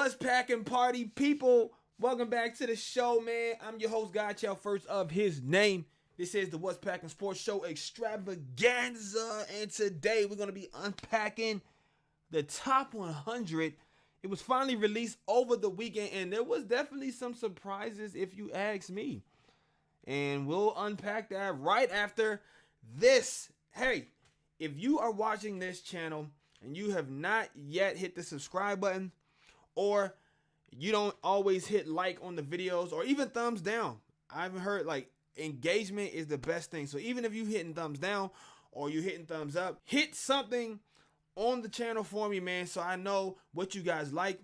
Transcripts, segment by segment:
What's packing, party people? Welcome back to the show, man. I'm your host, Godchild, first of his name. This is the What's Packing Sports Show extravaganza, and today we're going to be unpacking the top 100. It was finally released over the weekend, and there was definitely some surprises if you ask me. And we'll unpack that right after this. Hey, if you are watching this channel and you have not yet hit the subscribe button, or you don't always hit like on the videos or even thumbs down, I've heard like engagement is the best thing. So even if you hitting thumbs down or you hitting thumbs up, hit something on the channel for me, man, so I know what you guys like,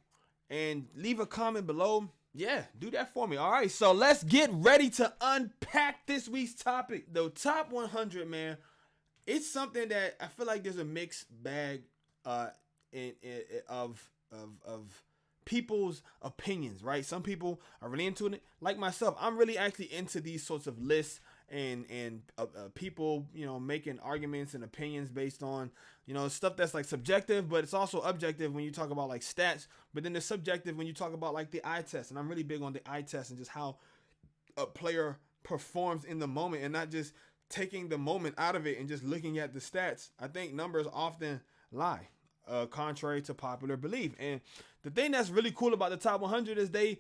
and leave a comment below. Yeah, do that for me. All right, so let's get ready to unpack this week's topic. The top 100, man. It's something that I feel like there's a mixed bag of people's opinions, right? Some people are really into it, like myself. I'm really actually into these sorts of lists and people, you know, making arguments and opinions based on, you know, stuff that's like subjective, but it's also objective when you talk about like stats. But then it's subjective when you talk about like the eye test, and I'm really big on the eye test and just how a player performs in the moment and not just taking the moment out of it and just looking at the stats. I think numbers often lie. Contrary to popular belief. And the thing that's really cool about the top 100 is they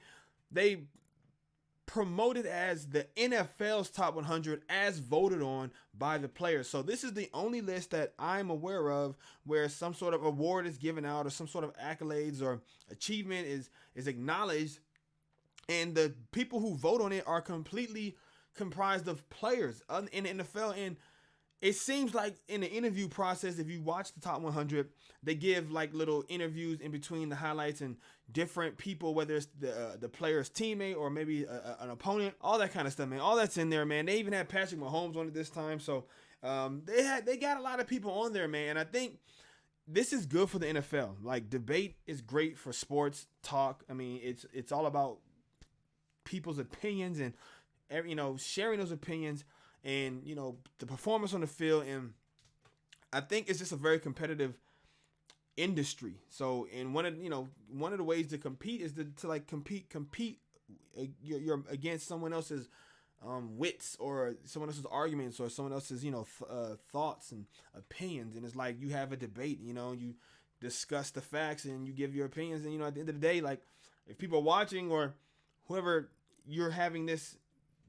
promote it as the NFL's top 100 as voted on by the players. So this is the only list that I'm aware of where some sort of award is given out or some sort of accolades or achievement is acknowledged, and the people who vote on it are completely comprised of players in the NFL. And it seems like in the interview process, if you watch the top 100, they give like little interviews in between the highlights and different people, whether it's the player's teammate or maybe an opponent, all that kind of stuff, man. All that's in there, man. They even had Patrick Mahomes on it this time. So they got a lot of people on there, man. And I think this is good for the NFL. Like, debate is great for sports talk. I mean, it's all about people's opinions and, you know, sharing those opinions and, you know, the performance on the field. And I think it's just a very competitive industry. So, and one of the ways to compete is to like compete you're against someone else's wits or someone else's arguments or someone else's, you know, thoughts and opinions. And it's like you have a debate, you know, you discuss the facts and you give your opinions. And, you know, at the end of the day, like, if people are watching or whoever you're having this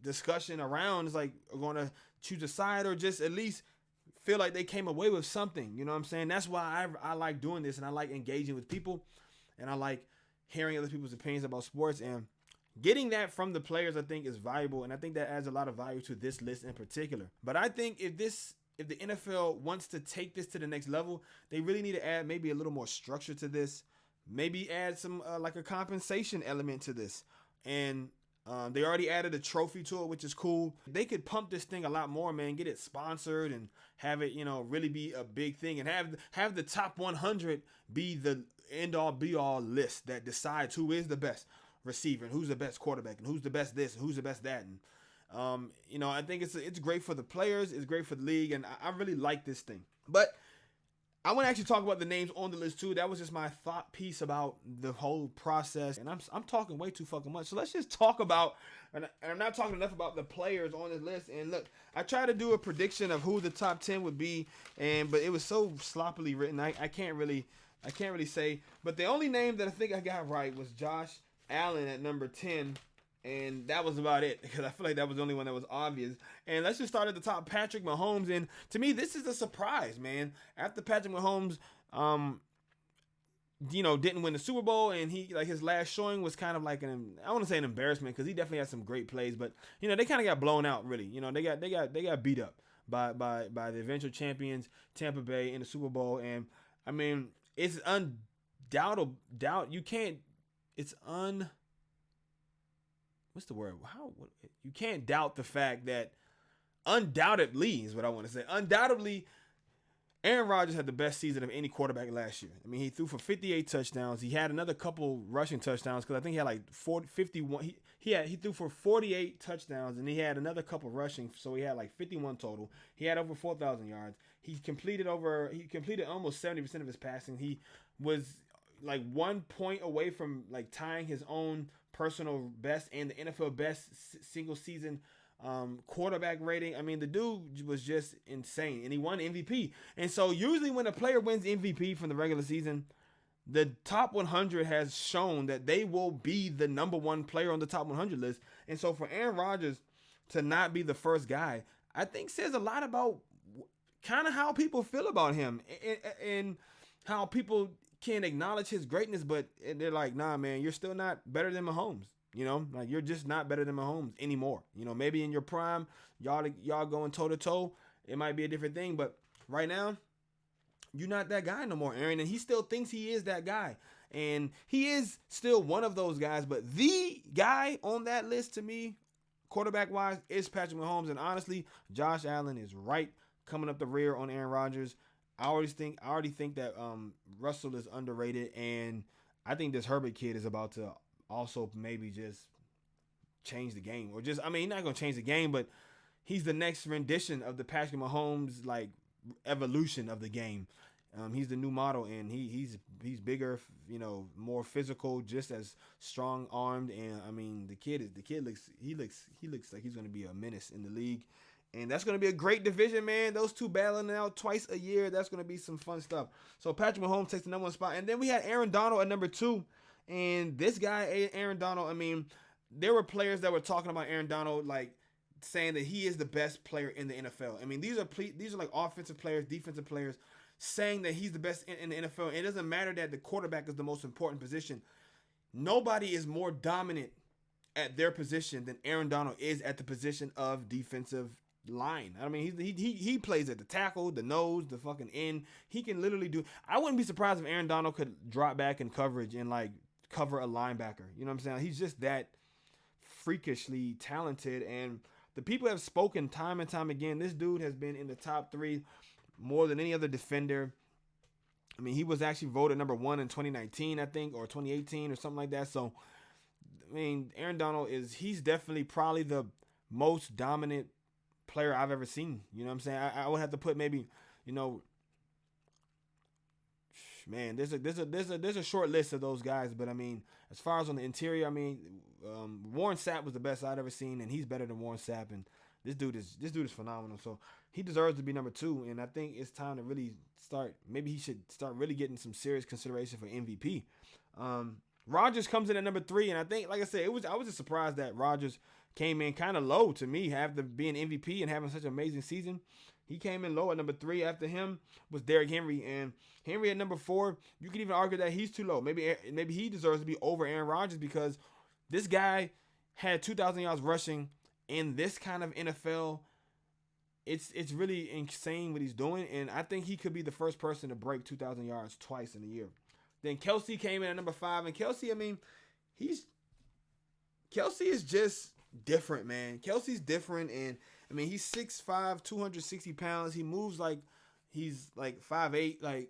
discussion around is like going to choose a side or just at least feel like they came away with something, you know what I'm saying? That's why I like doing this, and I like engaging with people, and I like hearing other people's opinions about sports, and getting that from the players I think is valuable, and I think that adds a lot of value to this list in particular. But I think if the NFL wants to take this to the next level, they really need to add maybe a little more structure to this, maybe add some like a compensation element to this. And they already added a trophy to it, which is cool. They could pump this thing a lot more, man. Get it sponsored and have it, you know, really be a big thing, and have the top 100 be the end all be all list that decides who is the best receiver and who's the best quarterback and who's the best this and who's the best that. And you know, I think it's great for the players, it's great for the league, and I really like this thing. But I want to actually talk about the names on the list too. That was just my thought piece about the whole process, and I'm talking way too fucking much. So let's just talk about, and I'm not talking enough about the players on the list. And look, I tried to do a prediction of who the top 10 would be, but it was so sloppily written. I can't really say. But the only name that I think I got right was Josh Allen at number 10. And that was about it, because I feel like that was the only one that was obvious. And let's just start at the top, Patrick Mahomes. And to me, this is a surprise, man. After Patrick Mahomes, you know, didn't win the Super Bowl, and he, like, his last showing was kind of like I want to say an embarrassment, because he definitely had some great plays, but, you know, they kind of got blown out, really. You know, they got beat up by the eventual champions, Tampa Bay, in the Super Bowl. And I mean, it's what's the word? You can't doubt the fact that, undoubtedly is what I want to say. Undoubtedly, Aaron Rodgers had the best season of any quarterback last year. I mean, he threw for 58 touchdowns. He had another couple rushing touchdowns, because I think he had like 51. He threw for 48 touchdowns, and he had another couple rushing, so he had like 51 total. He had over 4,000 yards. He completed almost 70% of his passing. He was like 1 point away from like tying his own personal best and the NFL best single season quarterback rating. I mean, the dude was just insane, and he won MVP. And so usually when a player wins MVP from the regular season, the top 100 has shown that they will be the number one player on the top 100 list. And so for Aaron Rodgers to not be the first guy, I think says a lot about kind of how people feel about him and how people can acknowledge his greatness, but they're like, nah, man, you're still not better than Mahomes. You know, like you're just not better than Mahomes anymore. You know, maybe in your prime, y'all going toe to toe, it might be a different thing, but right now, you're not that guy no more, Aaron. And he still thinks he is that guy, and he is still one of those guys. But the guy on that list to me, quarterback wise, is Patrick Mahomes. And honestly, Josh Allen is right coming up the rear on Aaron Rodgers. I already think that Russell is underrated, and I think this Herbert kid is about to also maybe just change the game, or just, I mean, he's not gonna change the game, but he's the next rendition of the Patrick Mahomes like evolution of the game. He's the new model, and he's bigger, you know, more physical, just as strong armed, and I mean the kid looks like he's gonna be a menace in the league. And that's going to be a great division, man. Those two battling out twice a year. That's going to be some fun stuff. So Patrick Mahomes takes the number one spot. And then we had Aaron Donald at number 2. And this guy, Aaron Donald, I mean, there were players that were talking about Aaron Donald, like saying that he is the best player in the NFL. I mean, these are like offensive players, defensive players, saying that he's the best in the NFL. It doesn't matter that the quarterback is the most important position. Nobody is more dominant at their position than Aaron Donald is at the position of defensive line. I mean, he plays at the tackle, the nose, the fucking end. He can literally do. I wouldn't be surprised if Aaron Donald could drop back in coverage and like cover a linebacker. You know what I'm saying? He's just that freakishly talented, and the people have spoken time and time again. This dude has been in the top 3 more than any other defender. I mean, he was actually voted number 1 in 2019, I think, or 2018 or something like that. So, I mean, Aaron Donald he's definitely probably the most dominant player I've ever seen. You know what I'm saying? I would have to put maybe, you know, man, there's a short list of those guys, but I mean, as far as on the interior, I mean, Warren Sapp was the best I'd ever seen, and he's better than Warren Sapp, and this dude is phenomenal. So he deserves to be number 2, and I think it's time to really start. Maybe he should start really getting some serious consideration for MVP. Rodgers comes in at number 3, and I think, like I said, I was just surprised that Rodgers came in kind of low to me after being MVP and having such an amazing season. He came in low at number 3. After him was Derrick Henry, and Henry at number 4. You could even argue that he's too low. Maybe he deserves to be over Aaron Rodgers, because this guy had 2,000 yards rushing in this kind of NFL. It's really insane what he's doing, and I think he could be the first person to break 2,000 yards twice in a year. Then Kelsey came in at number 5, and Kelsey, I mean, Kelsey is just different, man. Kelsey's different, and I mean, he's 6'5", 260 pounds. He moves like he's like 5'8", like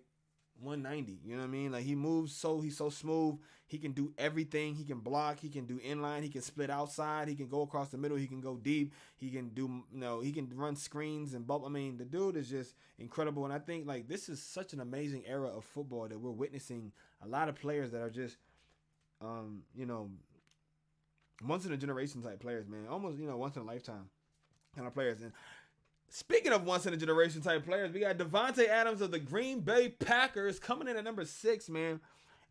190. You know what I mean? Like, he's so smooth. He can do everything. He can block. He can do inline. He can split outside. He can go across the middle. He can go deep. He can do, he can run screens and bump. I mean, the dude is just incredible. And I think, like, this is such an amazing era of football that we're witnessing a lot of players that are just, once in a generation type players, man. Almost, once in a lifetime kind of players. And speaking of once in a generation type players, we got Davante Adams of the Green Bay Packers coming in at number 6, man.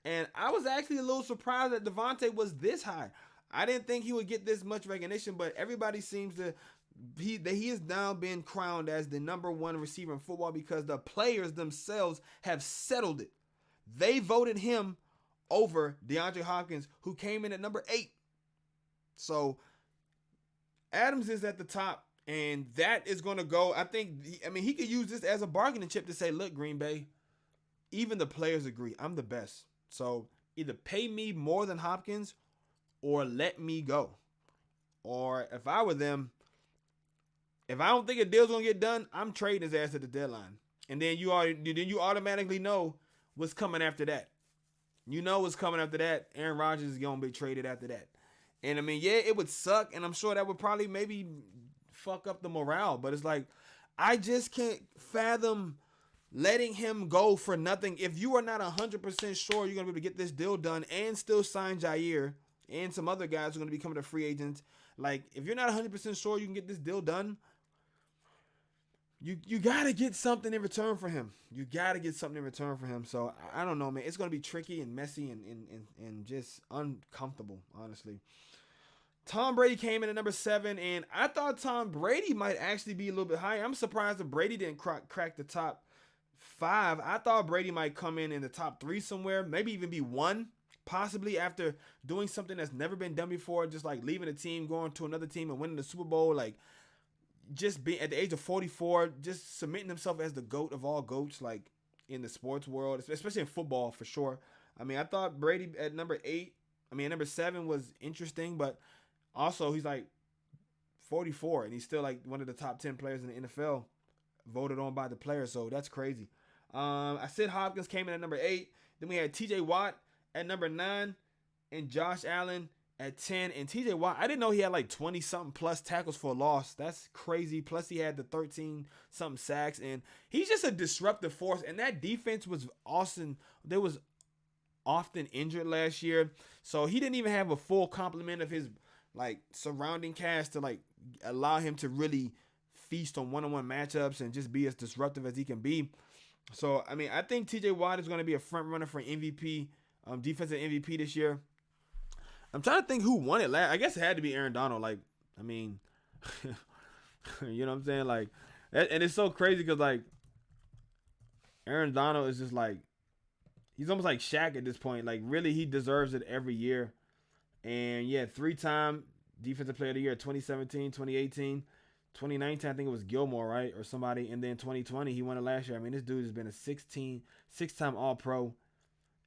And I was actually a little surprised that Davante was this high. I didn't think he would get this much recognition, but everybody seems to he has now been crowned as the number 1 receiver in football because the players themselves have settled it. They voted him over DeAndre Hopkins, who came in at number 8. So Adams is at the top, and that is going to go. He could use this as a bargaining chip to say, look, Green Bay, even the players agree I'm the best. So either pay me more than Hopkins or let me go. Or if I were them, if I don't think a deal's going to get done, I'm trading his ass at the deadline. And then you automatically know what's coming after that. You know what's coming after that. Aaron Rodgers is going to be traded after that. And I mean, yeah, it would suck, and I'm sure that would probably maybe fuck up the morale. But it's like, I just can't fathom letting him go for nothing. If you are not 100% sure you're going to be able to get this deal done and still sign Jair and some other guys who are going to be coming to free agents, like if you're not 100% sure you can get this deal done, you got to get something in return for him. You got to get something in return for him. So I don't know, man. It's going to be tricky and messy and just uncomfortable, honestly. Tom Brady came in at number 7, and I thought Tom Brady might actually be a little bit higher. I'm surprised that Brady didn't crack the top 5. I thought Brady might come in the top 3 somewhere, maybe even be 1, possibly after doing something that's never been done before, just like leaving a team, going to another team and winning the Super Bowl, like just being at the age of 44, just cementing himself as the GOAT of all GOATs, like in the sports world, especially in football for sure. I mean, I thought Brady at number 7 was interesting, but also he's like 44 and he's still like one of the top 10 players in the NFL voted on by the players. So that's crazy. I said Hopkins came in at number 8. Then we had TJ Watt at number 9 and Josh Allen at 10. And TJ Watt, I didn't know he had like 20 something plus tackles for a loss. That's crazy. Plus he had the 13 something sacks, and he's just a disruptive force. And that defense was awesome. They was often injured last year, so he didn't even have a full complement of his like surrounding cast to like allow him to really feast on one-on-one matchups and just be as disruptive as he can be. So I mean, I think TJ Watt is going to be a front runner for MVP, defensive MVP this year. I'm trying to think who won it last. I guess it had to be Aaron Donald. Like, I mean, you know what I'm saying? Like, and it's so crazy because like Aaron Donald is just like, he's almost like Shaq at this point. Like, really, he deserves it every year. And yeah, 3-time defensive player of the year, 2017, 2018, 2019. I think it was Gilmore, right? Or somebody. And then 2020, he won it last year. I mean, this dude has been a 6-time All-Pro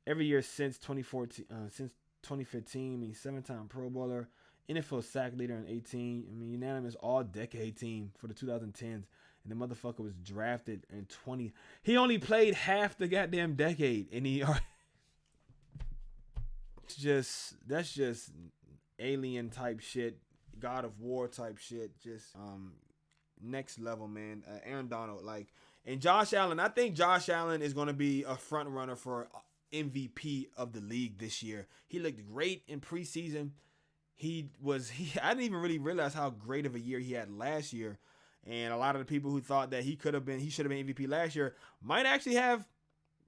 every year since 2014, since 2015. I mean, 7-time Pro Bowler, NFL sack leader in 18. I mean, unanimous all-decade team for the 2010s. And the motherfucker was drafted in 20. He only played half the goddamn decade, and that's just alien type shit, God of War type shit, just next level, man. Aaron Donald, like, and Josh Allen. I think Josh Allen is going to be a front runner for MVP of the league this year. He looked great in preseason. I didn't even really realize how great of a year he had last year. And a lot of the people who thought that he should have been MVP last year might actually have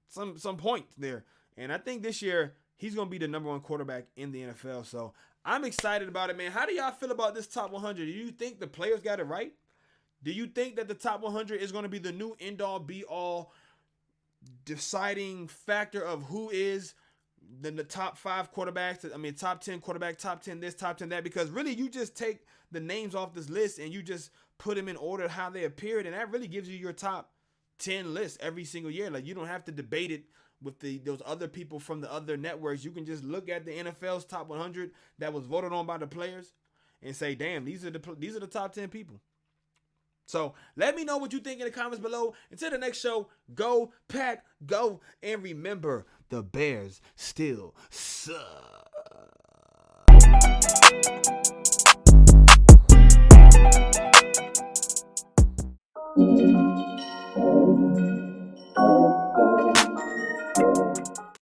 some points there. And I think this year he's going to be the number 1 quarterback in the NFL. So I'm excited about it, man. How do y'all feel about this top 100? Do you think the players got it right? Do you think that the top 100 is going to be the new end-all, be-all deciding factor of who is the top 5 quarterbacks? I mean, top 10 quarterback, top 10 this, top 10 that. Because really, you just take the names off this list and you just put them in order how they appeared, and that really gives you your top 10 list every single year. Like, you don't have to debate it with those other people from the other networks. You can just look at the NFL's top 100 that was voted on by the players and say, damn, these are the top 10 people. So let me know what you think in the comments below. Until the next show, go Pack, go, and remember, the Bears still suck.